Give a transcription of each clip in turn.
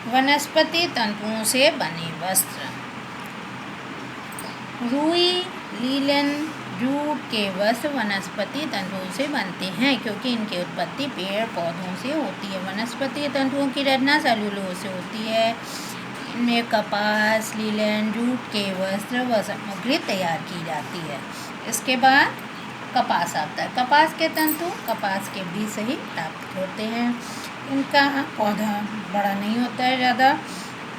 वनस्पति तंतुओं से बने वस्त्र। रुई, लीलन, जूट के वस्त्र वनस्पति तंतुओं से बनते हैं क्योंकि इनकी उत्पत्ति पेड़ पौधों से होती है। वनस्पति तंतुओं की रचना सेलुलोज से होती है। इनमें कपास, लीलन, जूट के वस्त्र व सामग्री तैयार की जाती है। इसके बाद कपास आता है। कपास के तंतु कपास के बीज से ही प्राप्त होते हैं। इनका पौधा बड़ा नहीं होता है ज़्यादा।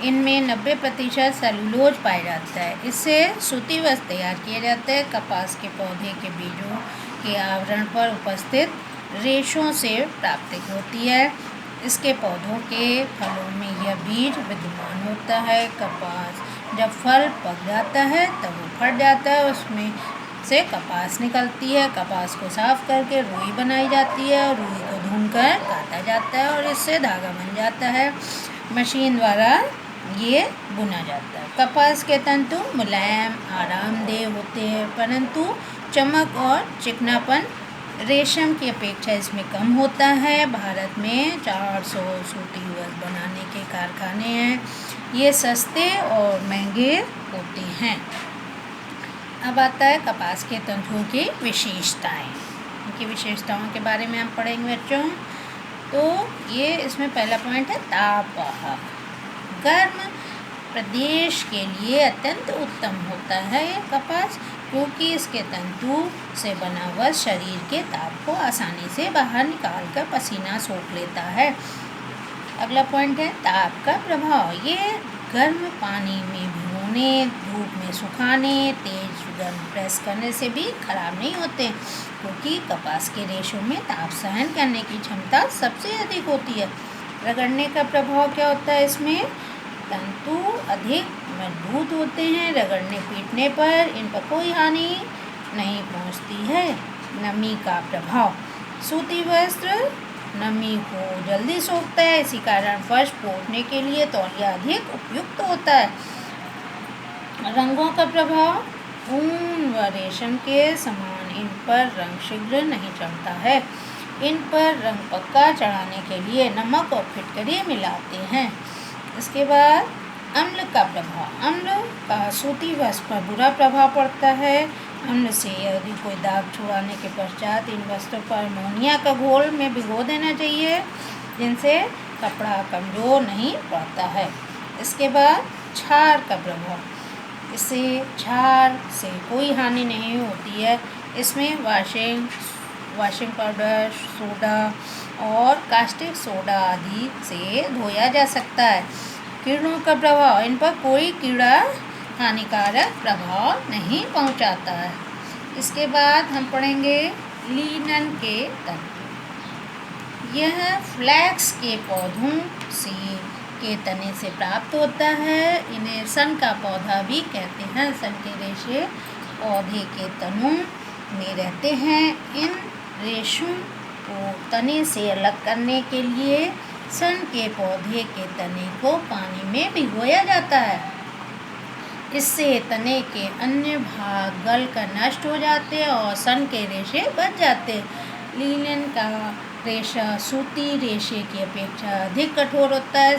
इनमें 90% सेलुलोज पाया जाता है। इससे सूती वस्त्र तैयार किया जाता है। कपास के पौधे के बीजों के आवरण पर उपस्थित रेशों से प्राप्ति होती है। इसके पौधों के फलों में यह बीज विद्यमान होता है। कपास जब फल पक जाता है तब वो फट जाता है, उसमें से कपास निकलती है। कपास को साफ करके रुई बनाई जाती है और रुई को भूनकर काटा जाता है और इससे धागा बन जाता है। मशीन द्वारा ये बुना जाता है। कपास के तंतु मुलायम, आरामदेह होते हैं, परंतु चमक और चिकनापन रेशम की अपेक्षा इसमें कम होता है। भारत में 400 सूती वस्त्र बनाने के कारखाने हैं। ये सस्ते और महंगे होते हैं। अब आता है कपास के तंतुओं की विशेषताएं। इनकी विशेषताओं के बारे में हम पढ़ेंगे बच्चों। तो ये इसमें पहला पॉइंट है तापवाहक। गर्म प्रदेश के लिए अत्यंत उत्तम होता है ये कपास, क्योंकि इसके तंतु से बना हुआ शरीर के ताप को आसानी से बाहर निकालकर पसीना सोख लेता है। अगला पॉइंट है ताप का प्रभाव। ये गर्म पानी में भिगोने, धूप में सुखाने, तेज गर्म प्रेस करने से भी खराब नहीं होते, क्योंकि कपास के रेशों में ताप सहन करने की क्षमता सबसे अधिक होती है। रगड़ने का प्रभाव क्या होता है इसमें? तंतु अधिक मजबूत होते हैं। रगड़ने पीटने पर इन पर कोई हानि नहीं पहुंचती है। नमी का प्रभाव। सूती वस्त्र नमी को जल्दी सोखता है, इसी कारण फर्श पोंछने के लिए तौलिया अधिक उपयुक्त होता है। रंगों का प्रभाव। ऊन व रेशम के समान इन पर रंग शीघ्र नहीं चढ़ता है। इन पर रंग पक्का चढ़ाने के लिए नमक और फिटकरी मिलाते हैं। इसके बाद अम्ल का प्रभाव। अम्ल का सूती वस्त्र पर बुरा प्रभाव पड़ता है। अम्ल से यदि कोई दाग छुड़ाने के पश्चात इन वस्त्रों पर अमोनिया का घोल में भिगो देना चाहिए, जिनसे कपड़ा कमज़ोर नहीं पड़ता है। इसके बाद क्षार का प्रभाव। इससे क्षार से कोई हानि नहीं होती है। इसमें वॉशिंग पाउडर, सोडा और कास्टिक सोडा आदि से धोया जा सकता है। कीड़ों का प्रभाव। इन पर कोई कीड़ा हानिकारक प्रभाव नहीं पहुंचाता है। इसके बाद हम पढ़ेंगे लिनन के तंतु। यह फ्लैक्स के पौधों के तने से प्राप्त होता है। इन्हें सन का पौधा भी कहते हैं। सन के रेशे पौधे के तनों में रहते हैं। इन रेशों को तने से अलग करने के लिए सन के पौधे के तने को पानी में भिगोया जाता है। इससे तने के अन्य भाग गल कर नष्ट हो जाते हैं और सन के रेशे बच जाते हैं। लिनन का रेशा सूती रेशे की अपेक्षा अधिक कठोर होता है,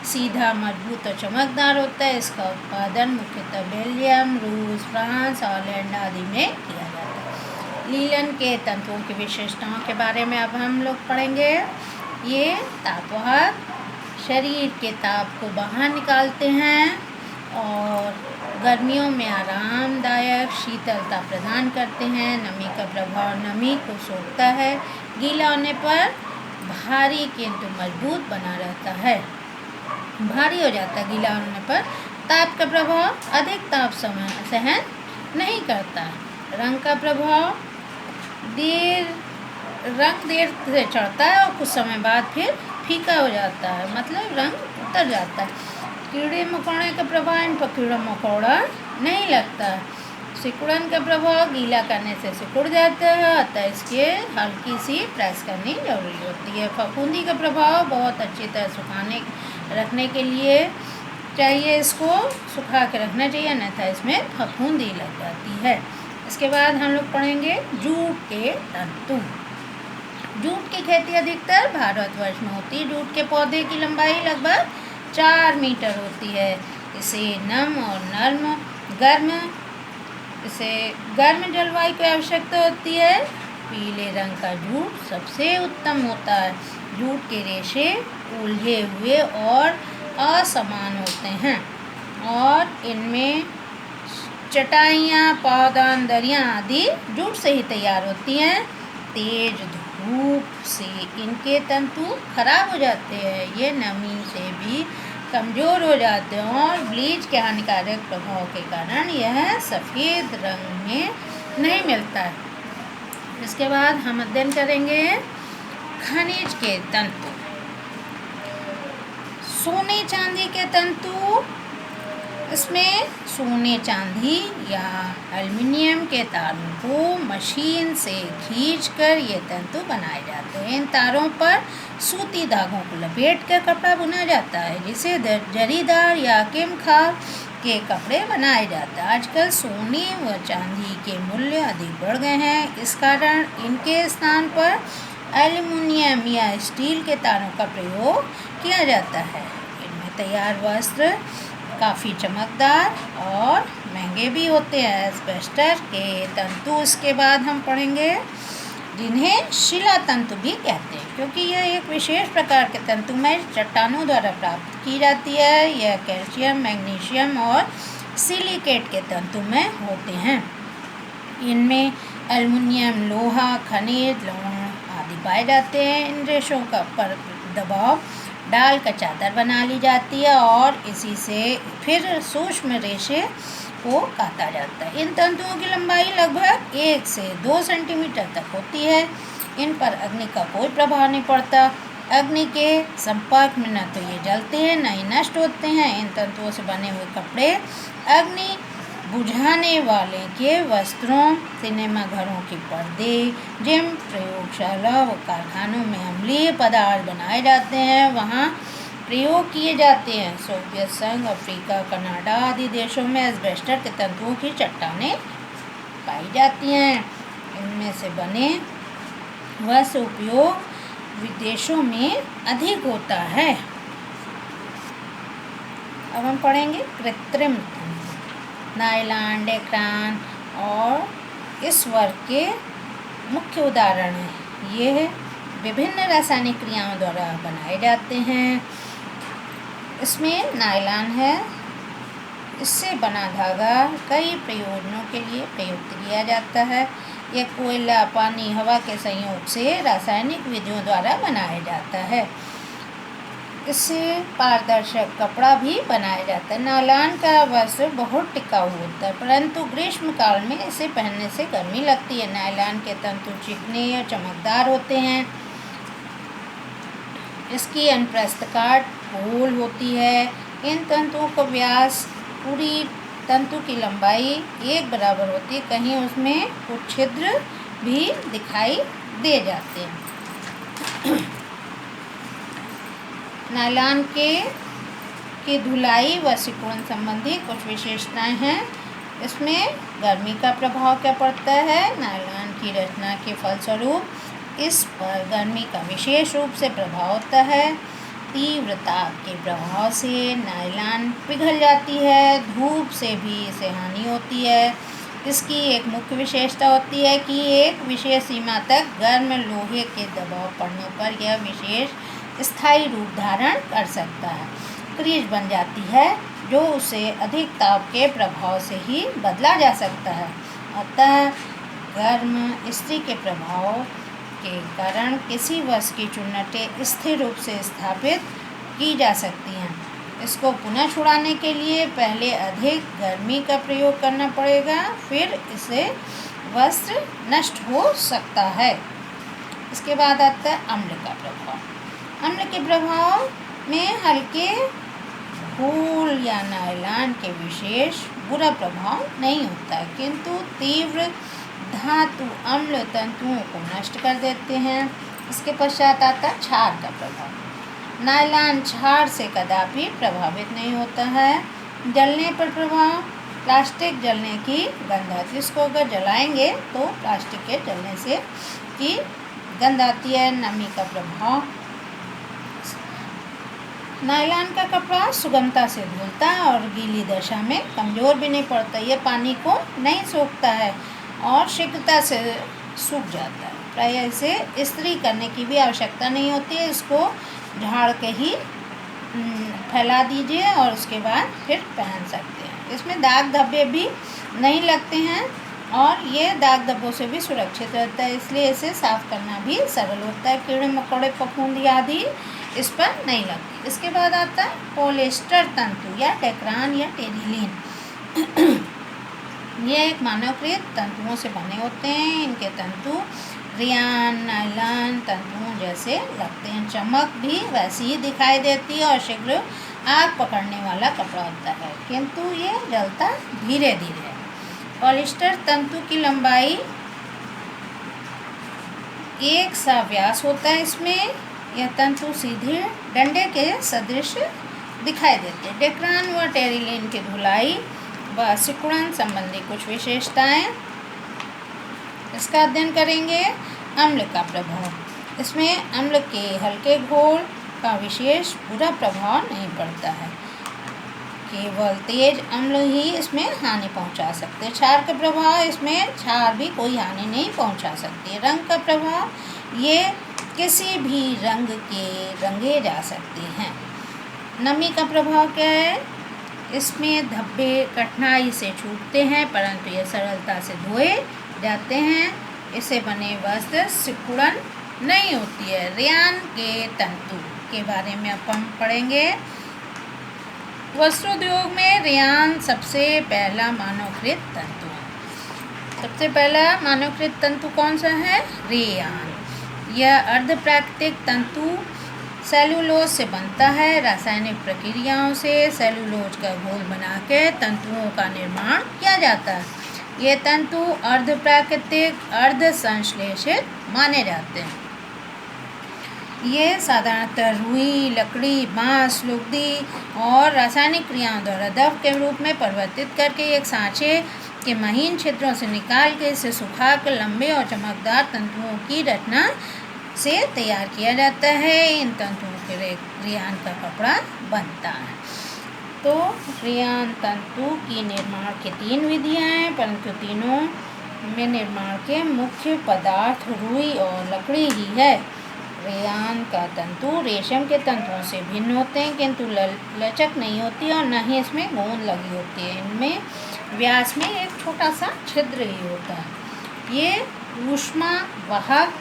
सीधा, मजबूत और चमकदार होता है। इसका उत्पादन मुख्यतः बेल्जियम, रूस, फ्रांस, हॉलैंड आदि में किया जाता है। लिनन के तंतुओं की विशेषताओं के बारे में अब हम लोग पढ़ेंगे। ये तापवाहक, शरीर के ताप को बाहर निकालते हैं और गर्मियों में आरामदायक शीतलता प्रदान करते हैं। नमी का प्रभाव। नमी को सोखता है। गीला होने पर भारी किंतु मजबूत बना रहता है, भारी हो जाता है गीला होने पर। ताप का प्रभाव। अधिक ताप सहन नहीं करता। रंग का प्रभाव। रंग देर से चढ़ता है और कुछ समय बाद फिर फीका हो जाता है, मतलब रंग उतर जाता है। कीड़े मकोड़े का प्रभाव। इन पर कीड़ा मकोड़ा नहीं लगता है। सिकुड़न का प्रभाव। गीला करने से सिकुड़ जाता है, अतः इसके हल्की सी प्रेस करनी जरूरी होती है। फफूंदी का प्रभाव। बहुत अच्छी तरह रखने के लिए चाहिए, इसको सुखा के रखना चाहिए, अन्यथा इसमें फफूंदी लग जाती है। इसके बाद हम लोग पढ़ेंगे जूट के तंतु। जूट की खेती अधिकतर भारतवर्ष में होती है। जूट के पौधे की लंबाई लगभग 4 मीटर होती है। इसे नम और नर्म गर्म इसे गर्म जलवायु की आवश्यकता होती है। पीले रंग का जूट सबसे उत्तम होता है। जूट के रेशे उलझे हुए और असमान होते हैं और इनमें चटाइयाँ, पावदान, दरियाँ आदि जूट से ही तैयार होती हैं। तेज धूप से इनके तंतु खराब हो जाते हैं, ये नमी से भी कमज़ोर हो जाते हैं और ब्लीच के हानिकारक प्रभाव के कारण यह सफ़ेद रंग में नहीं मिलता है। इसके बाद हम अध्ययन करेंगे खनिज के तंतु। सोने चांदी के तंतु, इसमें सोने चांदी या एल्युमिनियम के तारों को मशीन से खींचकर ये तंतु बनाए जाते हैं। इन तारों पर सूती धागों को लपेटकर कपड़ा बुना जाता है, जिसे जरीदार या किमखार के कपड़े बनाए जाते हैं। आजकल सोने व चांदी के मूल्य अधिक बढ़ गए हैं, इस कारण इनके स्थान पर एल्युमिनियम या स्टील के तारों का प्रयोग किया जाता है। इनमें तैयार वस्त्र काफ़ी चमकदार और महंगे भी होते हैं। एस्बेस्टस के तंतु इसके बाद हम पढ़ेंगे, जिन्हें शिला तंतु भी कहते हैं, क्योंकि यह एक विशेष प्रकार के तंतु में चट्टानों द्वारा प्राप्त की जाती है। यह कैल्शियम, मैग्नीशियम और सिलिकेट के तंतु में होते हैं। इनमें एल्युमिनियम, लोहा, खनिज, लवण आदि पाए जाते हैं। इन रेशों का पर दबाव डालकर चादर बना ली जाती है और इसी से फिर सूक्ष्म रेशे को काटा जाता है। इन तंतुओं की लंबाई लगभग 1 से 2 सेंटीमीटर तक होती है। इन पर अग्नि का कोई प्रभाव नहीं पड़ता। अग्नि के संपर्क में न तो ये जलते हैं न ही नष्ट होते हैं। इन तंतुओं से बने हुए कपड़े अग्नि बुझाने वाले के वस्त्रों, सिनेमा घरों के पर्दे, जिम, प्रयोगशाला व कारखानों में अम्लीय पदार्थ बनाए जाते हैं, वहाँ प्रयोग किए जाते हैं। सोवियत संघ, अफ्रीका, कनाडा आदि देशों में एस्बेस्टस के तंतुओं की चट्टानें पाई जाती हैं। इनमें से बने वस्त्र उपयोग विदेशों में अधिक होता है। अब हम पढ़ेंगे कृत्रिम तंतु। नायलॉन, डेक्रान और इस वर्ग के मुख्य उदाहरण हैं। ये विभिन्न रासायनिक क्रियाओं द्वारा बनाए जाते हैं। इसमें नायलॉन है, इससे बना धागा कई प्रयोजनों के लिए प्रयुक्त किया जाता है। यह कोयला, पानी, हवा के संयोग से रासायनिक विधियों द्वारा बनाया जाता है। इससे पारदर्शक कपड़ा भी बनाया जाता है। नायलॉन का वस्त्र बहुत टिकाऊ होता है, परंतु ग्रीष्म काल में इसे पहनने से गर्मी लगती है। नायलॉन के तंतु चिकने या चमकदार होते हैं। इसकी अनुप्रस्थ काट गोल होती है। इन तंतुओं का व्यास पूरी तंतु की लंबाई एक बराबर होती है। कहीं उसमें कुछ छिद्र भी दिखाई दे जाते हैं। नायलॉन की धुलाई व सिकुड़न संबंधी कुछ विशेषताएं हैं। इसमें गर्मी का प्रभाव क्या पड़ता है? नायलॉन की रचना के फलस्वरूप इस पर गर्मी का विशेष रूप से प्रभाव होता है। तीव्र ताप के प्रभाव से नायलॉन पिघल जाती है। धूप से भी इसे हानि होती है। इसकी एक मुख्य विशेषता होती है कि एक विशेष सीमा तक गर्म लोहे के दबाव पड़ने पर यह विशेष स्थायी रूप धारण कर सकता है। क्रीज बन जाती है, जो उसे अधिक ताप के प्रभाव से ही बदला जा सकता है। अतः गर्म इस्त्री के प्रभाव के कारण किसी वस्तु की चुन्नटें स्थिर रूप से स्थापित की जा सकती हैं। इसको पुनः छुड़ाने के लिए पहले अधिक गर्मी का प्रयोग करना पड़ेगा, फिर इसे वस्त्र नष्ट हो सकता है। इसके बाद आता है अम्ल का प्रभाव। अम्ल के प्रभाव में हल्के फूल या नायलॉन के विशेष बुरा प्रभाव नहीं होता, किंतु तीव्र धातु अम्ल तंतुओं को नष्ट कर देते हैं। इसके पश्चात आता क्षार का प्रभाव। नायलॉन क्षार से कदापि प्रभावित नहीं होता है। जलने पर प्रभाव, प्लास्टिक जलने की गंध आती है। इसको अगर जलाएंगे तो प्लास्टिक के जलने से की गंध आती है। नमी का प्रभाव, नायलॉन का कपड़ा सुगमता से धुलता है और गीली दशा में कमज़ोर भी नहीं पड़ता। ये पानी को नहीं सोखता है और शीघ्रता से सूख जाता है। प्रायः इसे इस्त्री करने की भी आवश्यकता नहीं होती है। इसको झाड़ के ही फैला दीजिए और उसके बाद फिर पहन सकते हैं। इसमें दाग धब्बे भी नहीं लगते हैं और ये दाग धब्बों से भी सुरक्षित रहता है, इसलिए इसे साफ़ करना भी सरल होता है। कीड़े मकोड़े, फफूंदी आदि इस पर नहीं लगती। इसके बाद आता है पॉलिएस्टर तंतु या डेक्रान या टेरिलीन। ये एक मानवकृत तंतुओं से बने होते हैं। इनके तंतु रियान, नायलॉन तंतुओं जैसे लगते हैं। चमक भी वैसी ही दिखाई देती है और शीघ्र आग पकड़ने वाला कपड़ा होता है, किंतु ये जलता धीरे धीरे है। पॉलिएस्टर तंतु की लंबाई एक सा व्यास होता है। इसमें यह तंतु सीधे डंडे के सदृश दिखाई देते हैं। डेक्रान व टेरिलीन की धुलाई व सिकुड़न संबंधी कुछ विशेषताएं इसका अध्ययन करेंगे। अम्ल का प्रभाव, इसमें अम्ल के हल्के घोल का विशेष बुरा प्रभाव नहीं पड़ता है। केवल तेज अम्ल ही इसमें हानि पहुंचा सकते हैं। क्षार का प्रभाव, इसमें क्षार भी कोई हानि नहीं पहुंचा सकती। रंग का प्रभाव, ये किसी भी रंग के रंगे जा सकते हैं। नमी का प्रभाव क्या है? इसमें धब्बे कठिनाई से छूटते हैं परंतु ये सरलता से धोए जाते हैं। इसे बने वस्त्र सिकुड़न नहीं होती है। रेयान के तंतु के बारे में अपन पढ़ेंगे। वस्त्रोद्योग में रेयान सबसे पहला मानवकृत तंतु है। सबसे पहला मानवकृत तंतु कौन सा है? रेयान। यह अर्धप्राकृतिक तंतु सेलुलोज से बनता है। रासायनिक प्रक्रियाओं से सेलुलोज का घोल बना के तंतुओं का निर्माण किया जाता है। ये तंतु अर्धप्राकृतिक, अर्धसंश्लेषित माने जाते हैं। ये साधारणतः रुई, लकड़ी, बांस, लुगदी और रासायनिक क्रियाओं द्वारा द्रव के रूप में परिवर्तित करके एक सांचे के महीन छिद्रों से निकाल के इसे सुखाकर लंबे और चमकदार तंतुओं की रचना से तैयार किया जाता है। इन तंतुओं के रेयान का कपड़ा बनता है। तो रेयान तंतु की निर्माण की 3 विधियां हैं, परंतु तीनों में निर्माण के मुख्य पदार्थ रुई और लकड़ी ही है। रेयान का तंतु रेशम के तंतुओं से भिन्न होते हैं, किंतु लचक नहीं होती और न ही इसमें गोंद लगी होती है। इनमें व्यास में एक छोटा सा छिद्र ही होता है। ये ऊष्मा वाहक,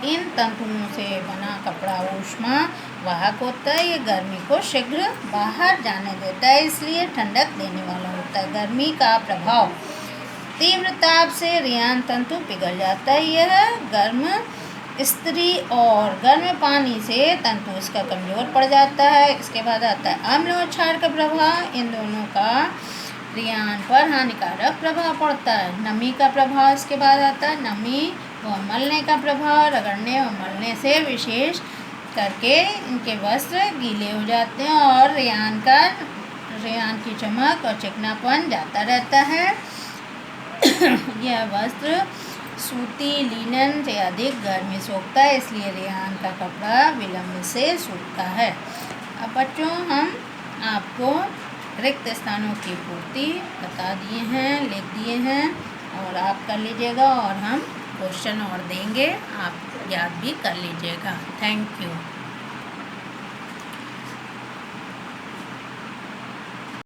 इन तंतुओं से बना कपड़ा ऊष्मा वाहक होता है। ये गर्मी को शीघ्र बाहर जाने देता है, इसलिए ठंडक देने वाला होता है। गर्मी का प्रभाव, तीव्र ताप से रेयान तंतु पिघल जाता है। यह गर्म इस्त्री और गर्म पानी से तंतु इसका कमज़ोर पड़ जाता है। इसके बाद आता है अम्ल और क्षार का प्रभाव। इन दोनों का रेयान पर हानिकारक प्रभाव पड़ता है। नमी का प्रभाव, इसके बाद आता है नमी व मलने का प्रभाव। रगड़ने और मलने से विशेष करके इनके वस्त्र गीले हो जाते हैं और रेयान की चमक और चिकनापन जाता रहता है। यह वस्त्र सूती लिनन से अधिक गर्मी सोखता है, इसलिए रेयान का कपड़ा विलंब से सूखता है। अब बच्चों, हम आपको रिक्त स्थानों की पूर्ति बता दिए हैं, लिख दिए हैं और आप कर लीजिएगा और हम क्वेश्चन और देंगे, आप याद भी कर लीजिएगा। Thank you.